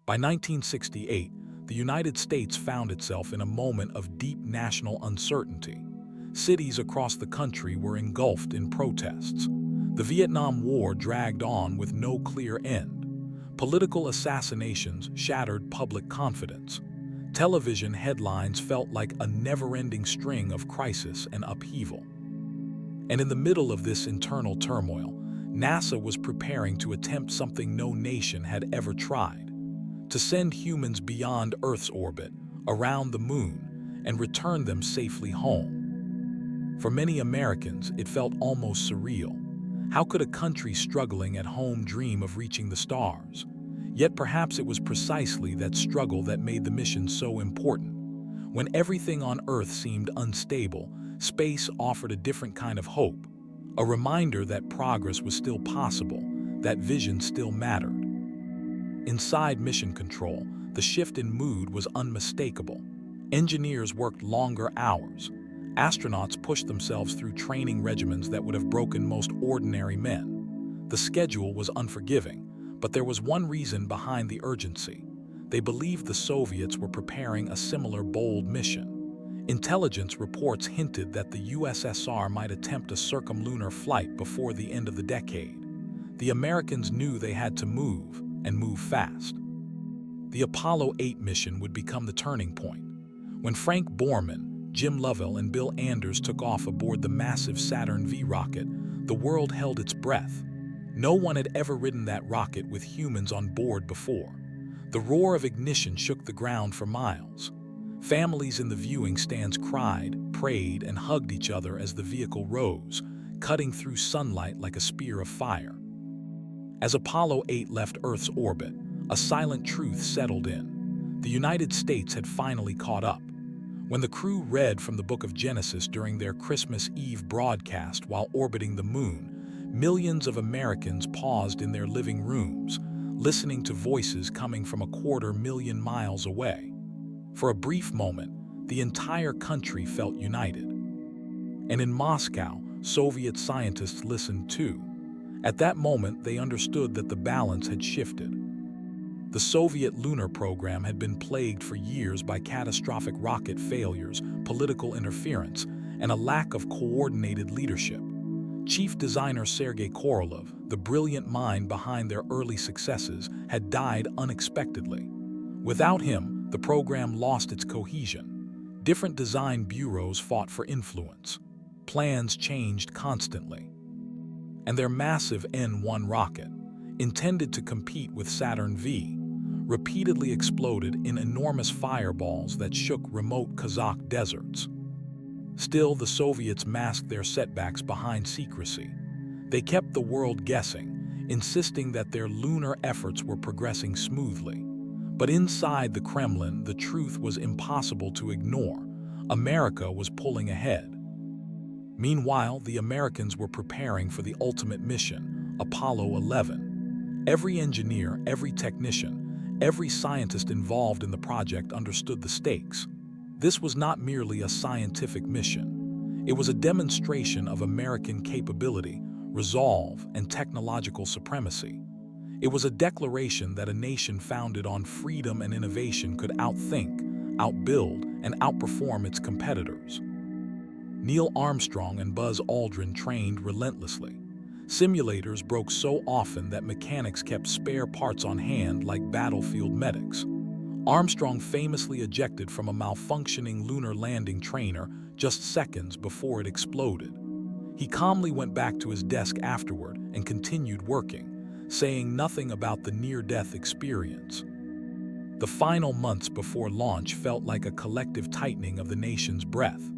By 1968, the United States found itself in a moment of deep national uncertainty. Cities across the country were engulfed in protests. The Vietnam War dragged on with no clear end. Political assassinations shattered public confidence. Television headlines felt like a never-ending string of crisis and upheaval. And in the middle of this internal turmoil, NASA was preparing to attempt something no nation had ever tried: to send humans beyond Earth's orbit, around the moon, and return them safely home. For many Americans, it felt almost surreal. How could a country struggling at home dream of reaching the stars? Yet perhaps it was precisely that struggle that made the mission so important. When everything on Earth seemed unstable, space offered a different kind of hope, a reminder that progress was still possible, that vision still mattered. Inside Mission Control, the shift in mood was unmistakable. Engineers worked longer hours. Astronauts pushed themselves through training regimens that would have broken most ordinary men. The schedule was unforgiving, but there was one reason behind the urgency. They believed the Soviets were preparing a similar bold mission. Intelligence reports hinted that the USSR might attempt a circumlunar flight before the end of the decade. The Americans knew they had to move, and move fast. The Apollo 8 mission would become the turning point. When Frank Borman, Jim Lovell, and Bill Anders took off aboard the massive Saturn V rocket, the world held its breath. No one had ever ridden that rocket with humans on board before. The roar of ignition shook the ground for miles. Families in the viewing stands cried, prayed, and hugged each other as the vehicle rose, cutting through sunlight like a spear of fire. As Apollo 8 left Earth's orbit, a silent truth settled in. The United States had finally caught up. When the crew read from the book of Genesis during their Christmas Eve broadcast while orbiting the moon, millions of Americans paused in their living rooms, listening to voices coming from 250,000 miles away. For a brief moment, the entire country felt united. And in Moscow, Soviet scientists listened too. At that moment, they understood that the balance had shifted. The Soviet lunar program had been plagued for years by catastrophic rocket failures, political interference, and a lack of coordinated leadership. Chief designer Sergei Korolev, the brilliant mind behind their early successes, had died unexpectedly. Without him, the program lost its cohesion. Different design bureaus fought for influence. Plans changed constantly. And their massive N-1 rocket, intended to compete with Saturn V, repeatedly exploded in enormous fireballs that shook remote Kazakh deserts. Still, the Soviets masked their setbacks behind secrecy. They kept the world guessing, insisting that their lunar efforts were progressing smoothly. But inside the Kremlin, the truth was impossible to ignore. America was pulling ahead. Meanwhile, the Americans were preparing for the ultimate mission, Apollo 11. Every engineer, every technician, every scientist involved in the project understood the stakes. This was not merely a scientific mission. It was a demonstration of American capability, resolve, and technological supremacy. It was a declaration that a nation founded on freedom and innovation could outthink, outbuild, and outperform its competitors. Neil Armstrong and Buzz Aldrin trained relentlessly. Simulators broke so often that mechanics kept spare parts on hand like battlefield medics. Armstrong famously ejected from a malfunctioning lunar landing trainer just seconds before it exploded. He calmly went back to his desk afterward and continued working, saying nothing about the near-death experience. The final months before launch felt like a collective tightening of the nation's breath.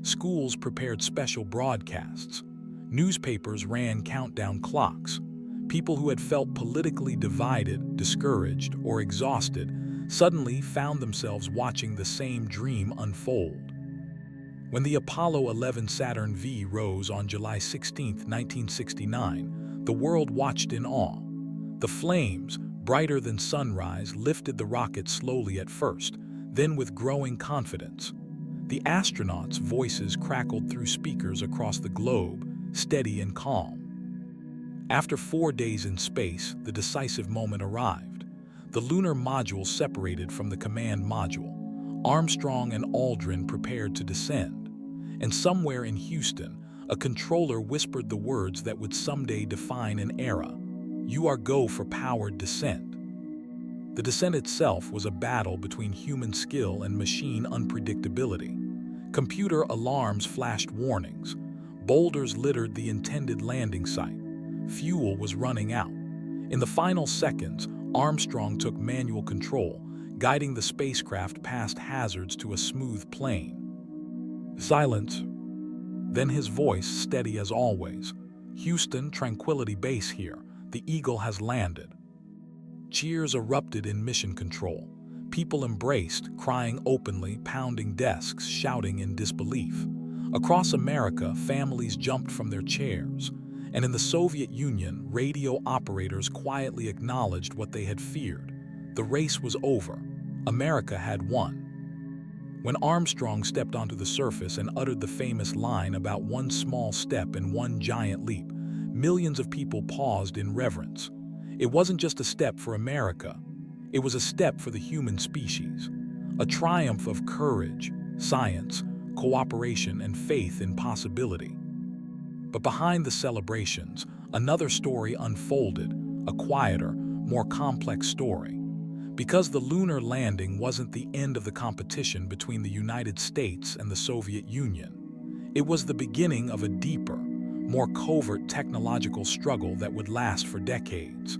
Schools prepared special broadcasts. Newspapers ran countdown clocks. People who had felt politically divided, discouraged, or exhausted suddenly found themselves watching the same dream unfold. When the Apollo 11 Saturn V rose on July 16, 1969, the world watched in awe. The flames, brighter than sunrise, lifted the rocket slowly at first, then with growing confidence. The astronauts' voices crackled through speakers across the globe, steady and calm. After 4 days in space, the decisive moment arrived. The lunar module separated from the command module. Armstrong and Aldrin prepared to descend. And somewhere in Houston, a controller whispered the words that would someday define an era. "You are go for powered descent." The descent itself was a battle between human skill and machine unpredictability. Computer alarms flashed warnings. Boulders littered the intended landing site. Fuel was running out. In the final seconds, Armstrong took manual control, guiding the spacecraft past hazards to a smooth plane. Silence. Then his voice, steady as always. "Houston, Tranquility Base here. The Eagle has landed." Cheers erupted in mission control. People embraced, crying openly, pounding desks, shouting in disbelief. Across America, families jumped from their chairs. And in the Soviet Union, radio operators quietly acknowledged what they had feared. The race was over. America had won. When Armstrong stepped onto the surface and uttered the famous line about one small step and one giant leap, millions of people paused in reverence. It wasn't just a step for America. It was a step for the human species. A triumph of courage, science, cooperation, and faith in possibility. But behind the celebrations, another story unfolded, a quieter, more complex story. Because the lunar landing wasn't the end of the competition between the United States and the Soviet Union. It was the beginning of a deeper, more covert technological struggle that would last for decades.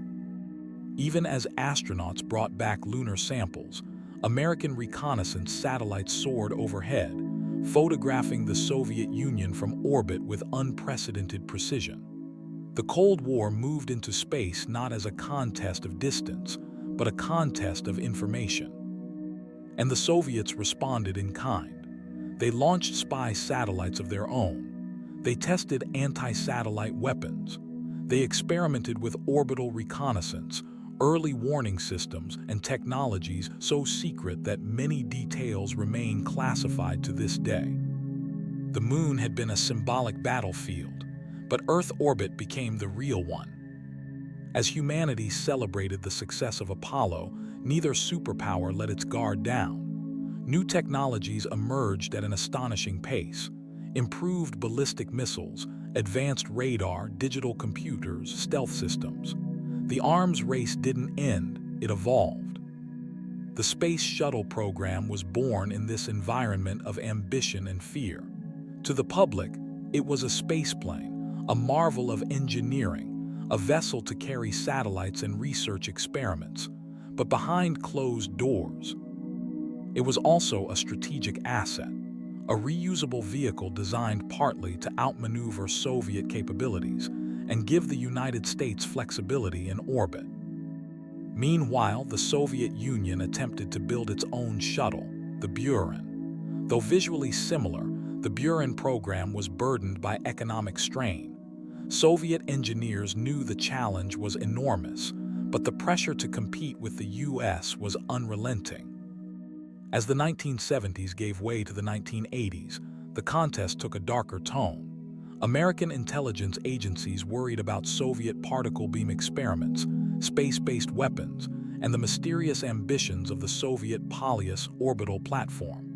Even as astronauts brought back lunar samples, American reconnaissance satellites soared overhead, photographing the Soviet Union from orbit with unprecedented precision. The Cold War moved into space not as a contest of distance, but a contest of information. And the Soviets responded in kind. They launched spy satellites of their own. They tested anti-satellite weapons. They experimented with orbital reconnaissance, early warning systems, and technologies so secret that many details remain classified to this day. The moon had been a symbolic battlefield, but Earth orbit became the real one. As humanity celebrated the success of Apollo, neither superpower let its guard down. New technologies emerged at an astonishing pace. Improved ballistic missiles, advanced radar, digital computers, stealth systems. The arms race didn't end, it evolved. The Space Shuttle program was born in this environment of ambition and fear. To the public, it was a spaceplane, a marvel of engineering, a vessel to carry satellites and research experiments. But behind closed doors, it was also a strategic asset, a reusable vehicle designed partly to outmaneuver Soviet capabilities and give the United States flexibility in orbit. Meanwhile, the Soviet Union attempted to build its own shuttle, the Buran. Though visually similar, the Buran program was burdened by economic strain. Soviet engineers knew the challenge was enormous, but the pressure to compete with the US was unrelenting. As the 1970s gave way to the 1980s, the contest took a darker tone. American intelligence agencies worried about Soviet particle beam experiments, space-based weapons, and the mysterious ambitions of the Soviet Polyus orbital platform.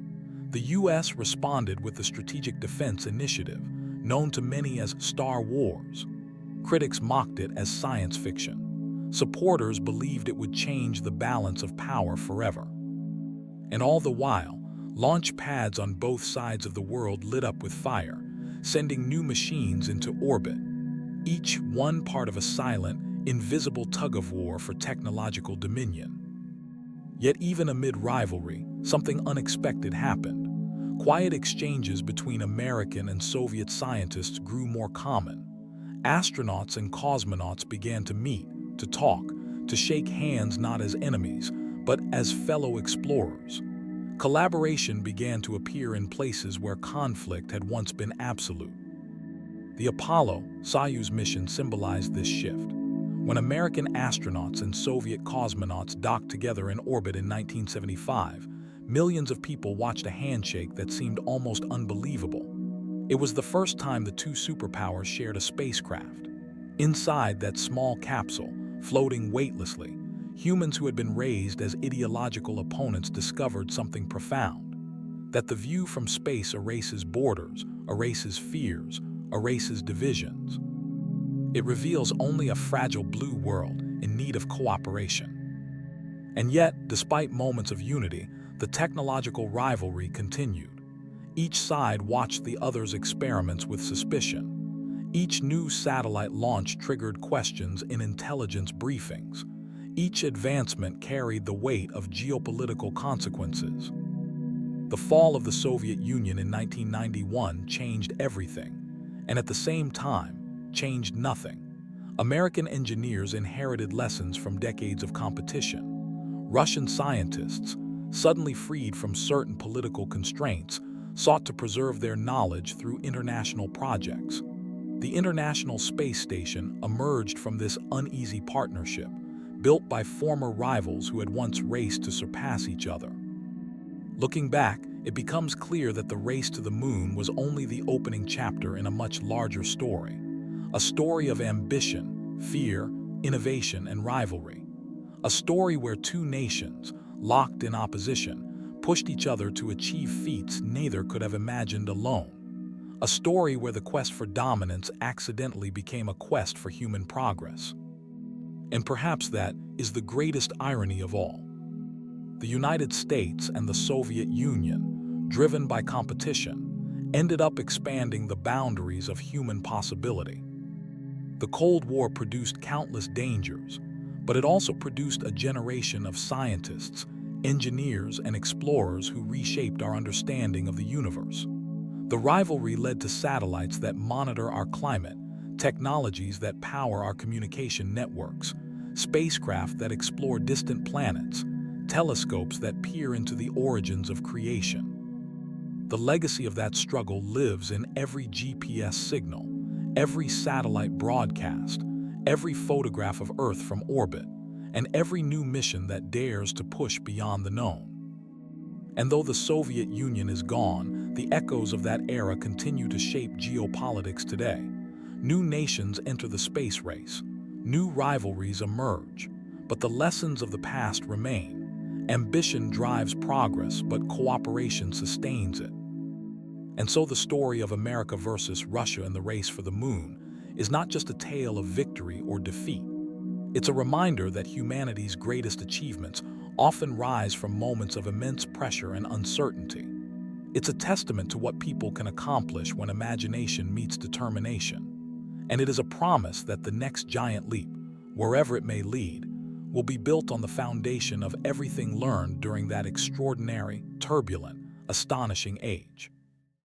The US responded with the Strategic Defense Initiative, known to many as Star Wars. Critics mocked it as science fiction. Supporters believed it would change the balance of power forever. And all the while, launch pads on both sides of the world lit up with fire, sending new machines into orbit, each one part of a silent, invisible tug-of-war for technological dominion. Yet even amid rivalry, something unexpected happened. Quiet exchanges between American and Soviet scientists grew more common. Astronauts and cosmonauts began to meet, to talk, to shake hands not as enemies, but as fellow explorers. Collaboration began to appear in places where conflict had once been absolute. The Apollo-Soyuz mission symbolized this shift. When American astronauts and Soviet cosmonauts docked together in orbit in 1975, millions of people watched a handshake that seemed almost unbelievable. It was the first time the two superpowers shared a spacecraft. Inside that small capsule, floating weightlessly, humans who had been raised as ideological opponents discovered something profound: that the view from space erases borders, erases fears, erases divisions. It reveals only a fragile blue world in need of cooperation. And yet, despite moments of unity, the technological rivalry continued. Each side watched the other's experiments with suspicion. Each new satellite launch triggered questions in intelligence briefings. Each advancement carried the weight of geopolitical consequences. The fall of the Soviet Union in 1991 changed everything, and at the same time, changed nothing. American engineers inherited lessons from decades of competition. Russian scientists, suddenly freed from certain political constraints, sought to preserve their knowledge through international projects. The International Space Station emerged from this uneasy partnership, built by former rivals who had once raced to surpass each other. Looking back, it becomes clear that the race to the moon was only the opening chapter in a much larger story. A story of ambition, fear, innovation, and rivalry. A story where two nations, locked in opposition, pushed each other to achieve feats neither could have imagined alone. A story where the quest for dominance accidentally became a quest for human progress. And perhaps that is the greatest irony of all. The United States and the Soviet Union, driven by competition, ended up expanding the boundaries of human possibility. The Cold War produced countless dangers, but it also produced a generation of scientists, engineers, and explorers who reshaped our understanding of the universe. The rivalry led to satellites that monitor our climate, technologies that power our communication networks, spacecraft that explore distant planets, telescopes that peer into the origins of creation. The legacy of that struggle lives in every GPS signal, every satellite broadcast, every photograph of Earth from orbit, and every new mission that dares to push beyond the known. And though the Soviet Union is gone, the echoes of that era continue to shape geopolitics today. New nations enter the space race, new rivalries emerge, but the lessons of the past remain. Ambition drives progress, but cooperation sustains it. And so the story of America versus Russia in the race for the moon is not just a tale of victory or defeat. It's a reminder that humanity's greatest achievements often rise from moments of immense pressure and uncertainty. It's a testament to what people can accomplish when imagination meets determination. And it is a promise that the next giant leap, wherever it may lead, will be built on the foundation of everything learned during that extraordinary, turbulent, astonishing age.